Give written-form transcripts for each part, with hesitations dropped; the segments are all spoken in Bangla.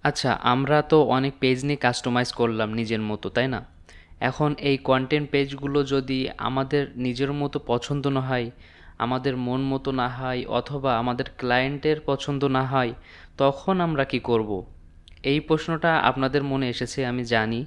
আচ্ছা, আমরা তো অনেক পেজ নিয়ে কাস্টমাইজ করলাম নিজের মতো, তাই না? এখন এই কন্টেন্ট পেজগুলো যদি আমাদের নিজের মতো পছন্দ না হয়, আমাদের মন মতো না হয়, অথবা আমাদের ক্লায়েন্টের পছন্দ না হয়, তখন আমরা কি করব? এই প্রশ্নটা আপনাদের মনে এসেছে, আমি জানি।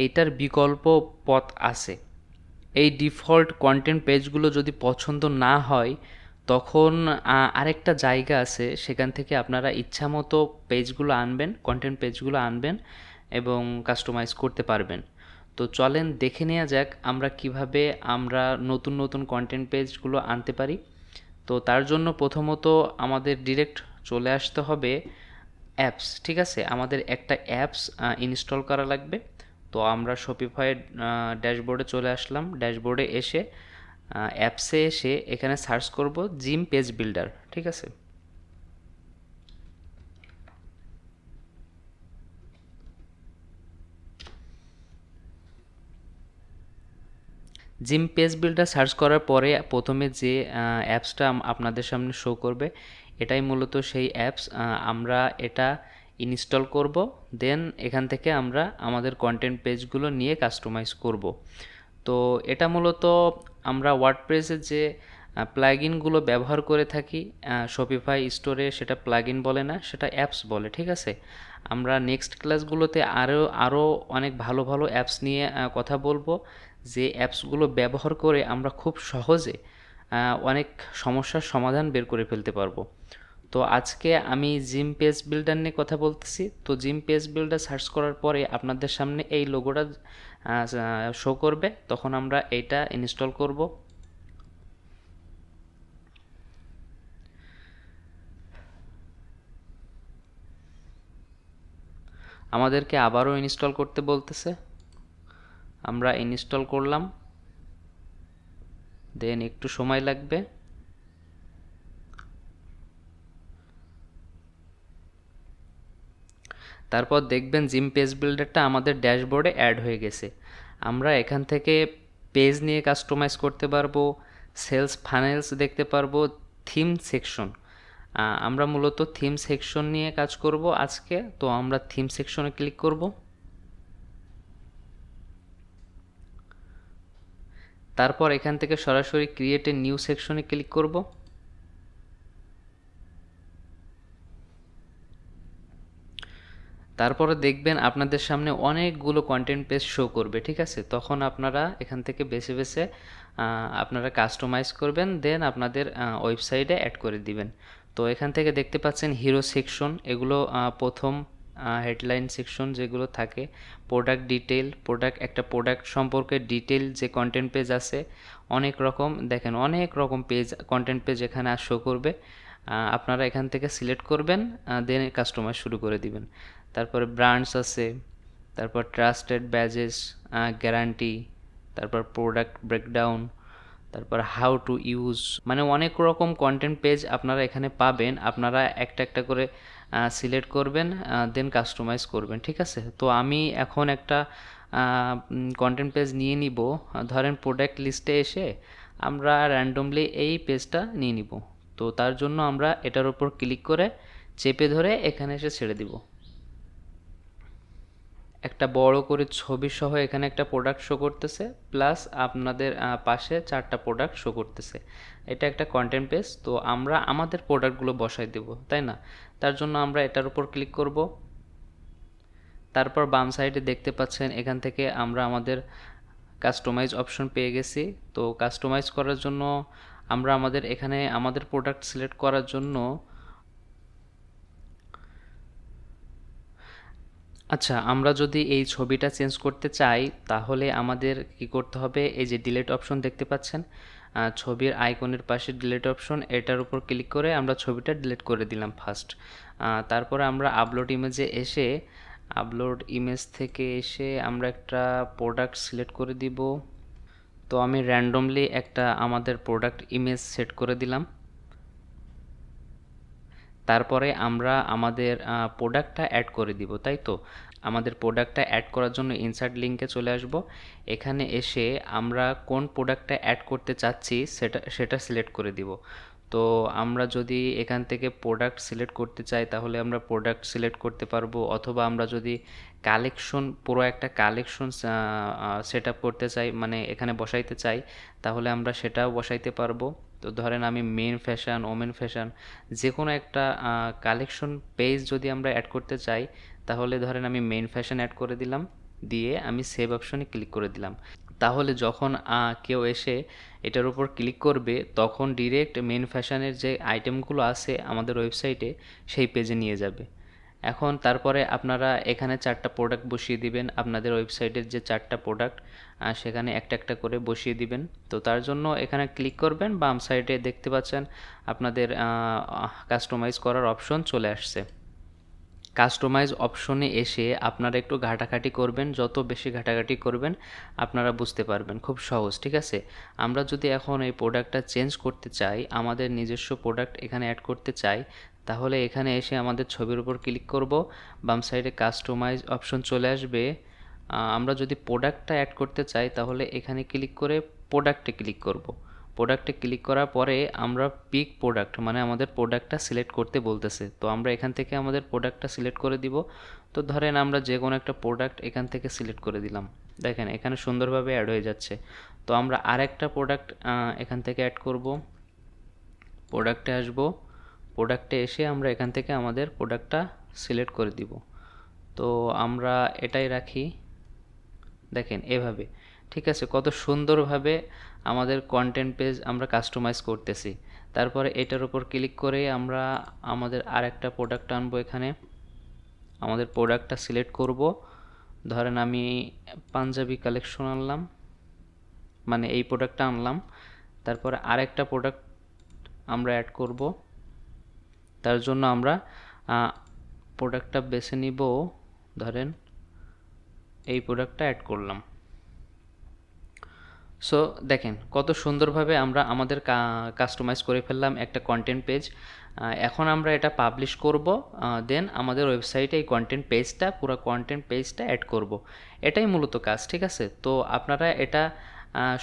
এইটার বিকল্প পথ আছে। এই ডিফল্ট কন্টেন্ট পেজগুলো যদি পছন্দ না হয়, তখন আরেকটা জায়গা আছে, সেখান থেকে আপনারা ইচ্ছামতো পেজগুলো আনবেন, কন্টেন্ট পেজগুলো আনবেন এবং কাস্টমাইজ করতে পারবেন। তো চলেন দেখে নেওয়া যাক আমরা কিভাবে আমরা নতুন নতুন কন্টেন্ট পেজগুলো আনতে পারি। তো তার জন্য প্রথমত আমাদের ডিরেক্ট চলে আসতে হবে অ্যাপস, ঠিক আছে? আমাদের একটা অ্যাপস ইনস্টল করা লাগবে। তো আমরা শপিফাই ড্যাশবোর্ডে চলে আসলাম। ড্যাশবোর্ডে এসে অ্যাপসে এসে এখানে সার্চ করব জিম পেজ বিল্ডার, ঠিক আছে? জিম পেজ বিল্ডার সার্চ করার পরে প্রথমে যে অ্যাপসটা আপনাদের সামনে শো করবে, এটাই মূলত সেই অ্যাপস। আমরা এটা ইনস্টল করব, দেন এখান থেকে আমরা আমাদের কন্টেন্ট পেজগুলো নিয়ে কাস্টমাইজ করব। তো এটা মূলত আমরা ওয়ার্ডপ্রেসের যে প্লাগইনগুলো ব্যবহার করে থাকি, শপিফাই স্টোরে সেটা প্লাগইন বলে না, সেটা অ্যাপস বলে, ঠিক আছে? আমরা নেক্সট ক্লাসগুলোতে আরও অনেক ভালো ভালো অ্যাপস নিয়ে কথা বলবো, যে অ্যাপসগুলো ব্যবহার করে আমরা খুব সহজে অনেক সমস্যার সমাধান বের করে ফেলতে পারবো। তো আজকে আমি জিম পেজ বিল্ডার নিয়ে কথা বলতেছি। তো জিম পেজ বিল্ডার সার্চ করার পরে আপনাদের সামনে এই লোগোটা শো করবে, তখন আমরা এইটা ইনস্টল করব। আমাদেরকে আবারও ইনস্টল করতে বলতেছে, আমরা ইনস্টল করলাম, দেন একটু সময় লাগবে। তারপর দেখবেন জিম পেজ বিল্ডারটা আমাদের ড্যাশবোর্ডে অ্যাড হয়ে গেছে। আমরা এখান থেকে পেজ নিয়ে কাস্টমাইজ করতে পারবো, সেলস ফানেলস দেখতে পারবো, থিম সেকশন। আমরা মূলত থিম সেকশন নিয়ে কাজ করব আজকে। তো আমরা থিম সেকশনে ক্লিক করব। তারপর এখান থেকে সরাসরি ক্রিয়েট এ নিউ সেকশনে ক্লিক করব। তারপরে দেখবেন আপনাদের সামনে অনেকগুলো কন্টেন্ট পেজ শো করবে, ঠিক আছে? তখন আপনারা এখান থেকে বেছে বেছে আপনারা কাস্টমাইজ করবেন, দেন আপনাদের ওয়েবসাইটে অ্যাড করে দিবেন। তো এখান থেকে দেখতে পাচ্ছেন হিরো সেকশন, এগুলো প্রথম হেডলাইন সেকশন যেগুলো থাকে, প্রোডাক্ট ডিটেল, একটা প্রোডাক্ট সম্পর্কে ডিটেল যে কন্টেন্ট পেজ আছে, অনেক রকম, দেখেন অনেক রকম পেজ, কন্টেন্ট পেজ এখানে শো করবে। আপনারা এখান থেকে সিলেক্ট করবেন, দেন কাস্টমাইজ শুরু করে দিবেন। তারপরে ব্র্যান্ডস আছে, তারপর ট্রাস্টেড ব্যাজেস, গ্যারান্টি, তারপর প্রোডাক্ট ব্রেকডাউন, তারপর হাউ টু ইউজ, মানে অনেক রকম কন্টেন্ট পেজ আপনারা এখানে পাবেন। আপনারা একটা একটা করে সিলেক্ট করবেন, দেন কাস্টমাইজ করবেন, ঠিক আছে? তো আমি এখন একটা কন্টেন্ট পেজ নিয়ে নিব। ধরেন প্রোডাক্ট লিস্টে এসে আমরা র্যান্ডমলি এই পেজটা নিয়ে নিব। তো তার জন্য আমরা এটার উপর ক্লিক করে চেপে ধরে এখানে এসে ছেড়ে দিব। একটা বড় করে ছবি সহ এখানে একটা প্রোডাক্ট শো করতেছে, প্লাস আপনাদের পাশে 4টা প্রোডাক্ট শো করতেছে। এটা একটা কন্টেন্ট পেজ। তো আমরা আমাদের প্রোডাক্টগুলো বসাই দেব, তাই না? তার জন্য আমরা এটার উপর ক্লিক করব। তারপর বাম সাইডে দেখতে পাচ্ছেন এখান থেকে আমরা আমাদের কাস্টমাইজ অপশন পেয়ে গেছি। তো কাস্টমাইজ করার জন্য আমরা আমাদের এখানে আমাদের প্রোডাক্ট সিলেক্ট করার জন্য, আচ্ছা, আমরা যদি এই ছবিটা চেঞ্জ করতে চাই, তাহলে আমাদের কি করতে হবে? এই যে ডিলিট অপশন দেখতে পাচ্ছেন, ছবির আইকনের পাশে ডিলিট অপশন, এটার উপর ক্লিক করে আমরা ছবিটা ডিলিট করে দিলাম ফার্স্ট। তারপরে আমরা আপলোড ইমেজে এসে, আপলোড ইমেজ থেকে এসে আমরা একটা প্রোডাক্ট সিলেক্ট করে দিব। তো আমি র্যান্ডমলি একটা আমাদের প্রোডাক্ট ইমেজ সেট করে দিলাম। তারপরে আমরা আমাদের প্রোডাক্টটা অ্যাড করে দিব, তাই তো? আমাদের প্রোডাক্টটা অ্যাড করার জন্য ইনসার্ট লিঙ্কে চলে আসব। এখানে এসে আমরা কোন প্রোডাক্টটা অ্যাড করতে চাচ্ছি সেটা সিলেক্ট করে দিব। তো আমরা যদি এখান থেকে প্রোডাক্ট সিলেক্ট করতে চাই তাহলে আমরা প্রোডাক্ট সিলেক্ট করতে পারবো, অথবা আমরা যদি কালেকশন, পুরো একটা কালেকশন সেট আপ করতে চাই, মানে এখানে বসাইতে চাই, তাহলে আমরা সেটাও বসাইতে পারবো। তো ধরেন আমি মেন ফ্যাশন, ওমেন ফ্যাশন, যে কোনো একটা কালেকশন পেজ যদি আমরা অ্যাড করতে চাই, তাহলে ধরেন আমি মেন ফ্যাশন অ্যাড করে দিলাম, দিয়ে আমি সেভ অপশনে ক্লিক করে দিলাম। তাহলে যখন কেউ এসে এটার উপর ক্লিক করবে তখন ডিরেক্ট মেন ফ্যাশনের যে আইটেমগুলো আছে আমাদের ওয়েবসাইটে সেই পেজে নিয়ে যাবে। এখন তারপরে আপনারা এখানে 4টা প্রোডাক্ট বসিয়ে দিবেন, আপনাদের ওয়েবসাইটের যে 4টা প্রোডাক্ট সেখানে একটা একটা করে বসিয়ে দিবেন। তো তার জন্য এখানে ক্লিক করবেন, বাম সাইডে দেখতে পাচ্ছেন আপনাদের কাস্টমাইজ করার অপশন চলে আসছে। কাস্টমাইজ অপশনে এসে আপনারা একটু ঘাটাঘাটি করবেন, যত বেশি ঘাটাঘাটি করবেন আপনারা বুঝতে পারবেন, খুব সহজ, ঠিক আছে। আমরা যদি এখন এই প্রোডাক্টটা চেঞ্জ করতে চাই, আমাদের নিজস্ব প্রোডাক্ট এখানে অ্যাড করতে চাই, তাহলে এখানে এসে আমাদের ছবির উপর ক্লিক করব, বাম সাইডে কাস্টমাইজ অপশন চলে আসবে। আমরা যদি প্রোডাক্টটা অ্যাড করতে চাই তাহলে এখানে ক্লিক করে প্রোডাক্টে ক্লিক করব। প্রোডাক্টে ক্লিক করার পরে আমরা পিক প্রোডাক্ট, মানে আমাদের প্রোডাক্টটা সিলেক্ট করতে বলতেছে, তো আমরা এখান থেকে আমাদের প্রোডাক্টটা সিলেক্ট করে দিব। তো ধরেন আমরা যে কোনো একটা প্রোডাক্ট এখান থেকে সিলেক্ট করে দিলাম, দেখেন এখানে সুন্দরভাবে অ্যাড হয়ে যাচ্ছে। তো আমরা আরেকটা প্রোডাক্ট এখান থেকে অ্যাড করব, প্রোডাক্টে আসব, প্রোডাক্টে এসে আমরা এখান থেকে আমাদের প্রোডাক্টটা সিলেক্ট করে দিব। তো আমরা এটাই রাখি, দেখেন এভাবে, ঠিক আছে। কত সুন্দরভাবে আমাদের কন্টেন্ট পেজ আমরা কাস্টমাইজ করতেছি। তারপরে এটার উপর ক্লিক করে আমরা আমাদের আরেকটা প্রোডাক্ট আনবো, এখানে আমাদের প্রোডাক্টটা সিলেক্ট করব। ধরেন আমি পাঞ্জাবি কালেকশন আনলাম, মানে এই প্রোডাক্টটা আনলাম, তারপরে আরেকটা প্রোডাক্ট আমরা অ্যাড করব। তার জন্য আমরা প্রোডাক্টটা বেছে নিব, ধরেন এই প্রোডাক্টটা অ্যাড করলাম। সো দেখেন কত সুন্দরভাবে আমরা আমাদের কাস্টমাইজ করে ফেললাম একটা কন্টেন্ট পেজ। এখন আমরা এটা পাবলিশ করব, দেন আমাদের ওয়েবসাইটে এই কন্টেন্ট পেজটা, পুরো কন্টেন্ট পেজটা অ্যাড করব। এটাই মূলত কাজ, ঠিক আছে। তো আপনারা এটা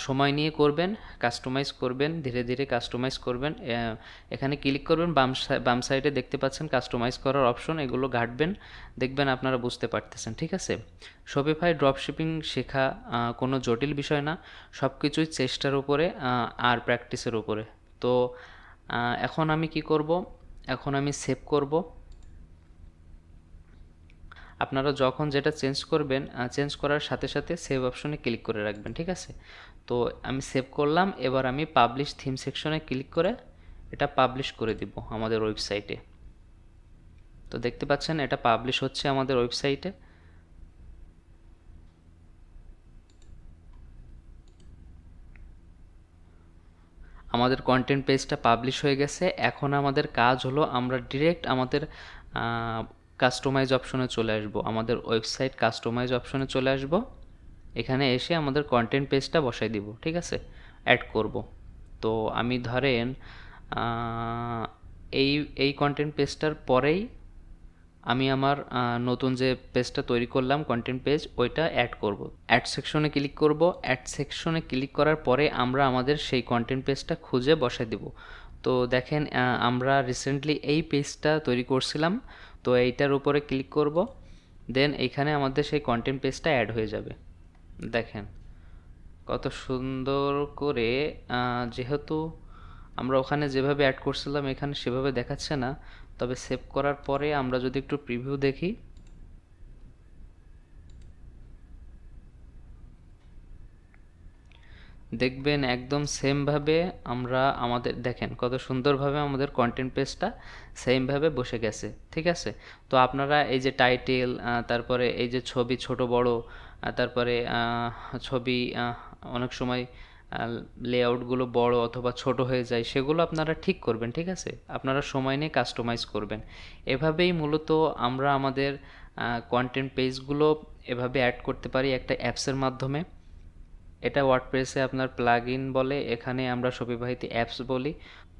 সময় নিয়ে করবেন, কাস্টমাইজ করবেন, ধীরে ধীরে কাস্টমাইজ করবেন। এখানে ক্লিক করবেন, বাম সাইডে দেখতে পাচ্ছেন কাস্টমাইজ করার অপশন, এগুলো ঘাঁটবেন, দেখবেন আপনারা বুঝতে পারতেছেন, ঠিক আছে। শপিফাই ড্রপশিপিং শেখা কোনো জটিল বিষয় না, সব কিছুই চেষ্টার উপরে আর প্র্যাকটিসের উপরে। তো এখন আমি কি করব, এখন আমি সেভ করব। আপনারা যখন যেটা চেঞ্জ করবেন, চেঞ্জ করার সাথে সাথে সেভ অপশনে ক্লিক করে রাখবেন, ঠিক আছে। তো আমি সেভ করলাম, এবার আমি পাবলিশ থিম সেকশনে ক্লিক করে এটা পাবলিশ করে দিব আমাদের ওয়েবসাইটে। তো দেখতে পাচ্ছেন এটা পাবলিশ হচ্ছে আমাদের ওয়েবসাইটে। আমাদের কন্টেন্ট পেজটা পাবলিশ হয়ে গেছে। এখন আমাদের কাজ হলো আমরা ডিরেক্ট আমাদের কাস্টমাইজ অপশনে চলে আসব, আমাদের ওয়েবসাইট কাস্টমাইজ অপশনে চলে আসব। এখানে এসে আমাদের কন্টেন্ট পেজটা বসাই দিব, ঠিক আছে, অ্যাড করব। তো আমি ধরেন এই এই কন্টেন্ট পেজটার পরেই আমি আমার নতুন যে পেজটা তৈরি করলাম কন্টেন্ট পেজ, ওইটা অ্যাড করব। অ্যাড সেকশনে ক্লিক করব, অ্যাড সেকশনে ক্লিক করার পরে আমরা আমাদের সেই কন্টেন্ট পেজটা খুঁজে বসাই দেব। তো দেখেন আমরা রিসেন্টলি এই পেজটা তৈরি করছিলাম, তো এইটার উপরে ক্লিক করব, দেন এইখানে আমাদের সেই কন্টেন্ট পেজটা অ্যাড হয়ে যাবে। দেখেন কত সুন্দর করে, যেহেতু আমরা ওখানে যেভাবে অ্যাড করছিলাম এখানে সেভাবে দেখাচ্ছে না, তবে সেভ করার পরে আমরা যদি একটু প্রিভিউ দেখি, দেখবেন একদম সেমভাবে আমরা আমাদের, দেখেন কত সুন্দরভাবে আমাদের কন্টেন্ট পেজটা সেমভাবে বসে গেছে, ঠিক আছে। তো আপনারা এই যে টাইটেল, তারপরে এই যে ছবি ছোট বড়, তারপরে ছবি অনেক সময় লেআউটগুলো বড় অথবা ছোট হয়ে যায়, সেগুলো আপনারা ঠিক করবেন, ঠিক আছে। আপনারা সময় নিয়ে কাস্টমাইজ করবেন। এভাবেই মূলত আমরা আমাদের কন্টেন্ট পেজগুলো এভাবে অ্যাড করতে পারি একটা অ্যাপসের মাধ্যমে। এটা ওয়ার্ডপ্রেসে আপনার প্লাগইন বলে, এখানে আমরা শপিফাইতে অ্যাপস বলি।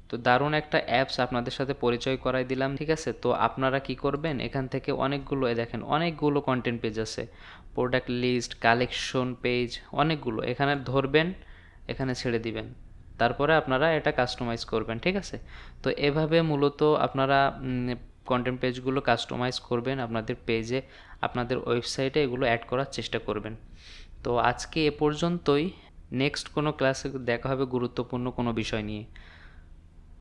তো দারুণ একটা অ্যাপস আপনাদের সাথে পরিচয় করাই দিলাম, ঠিক আছে। তো আপনারা কি করবেন, এখান থেকে অনেকগুলো, দেখেন অনেকগুলো কন্টেন্ট পেজ আছে, প্রোডাক্ট লিস্ট, কালেকশন পেজ, অনেকগুলো, এখানে ধরবেন, এখানে ছেড়ে দিবেন, তারপরে আপনারা এটা কাস্টমাইজ করবেন, ঠিক আছে? তো এভাবে মূলত আপনারা কন্টেন্ট পেজগুলো কাস্টমাইজ করবেন আপনাদের পেজে, আপনাদের ওয়েবসাইটে এগুলো অ্যাড করার চেষ্টা করবেন। তো আজকে এ পর্যন্তই। নেক্সট কোনো ক্লাসে দেখা হবে গুরুত্বপূর্ণ কোনো বিষয় নিয়ে।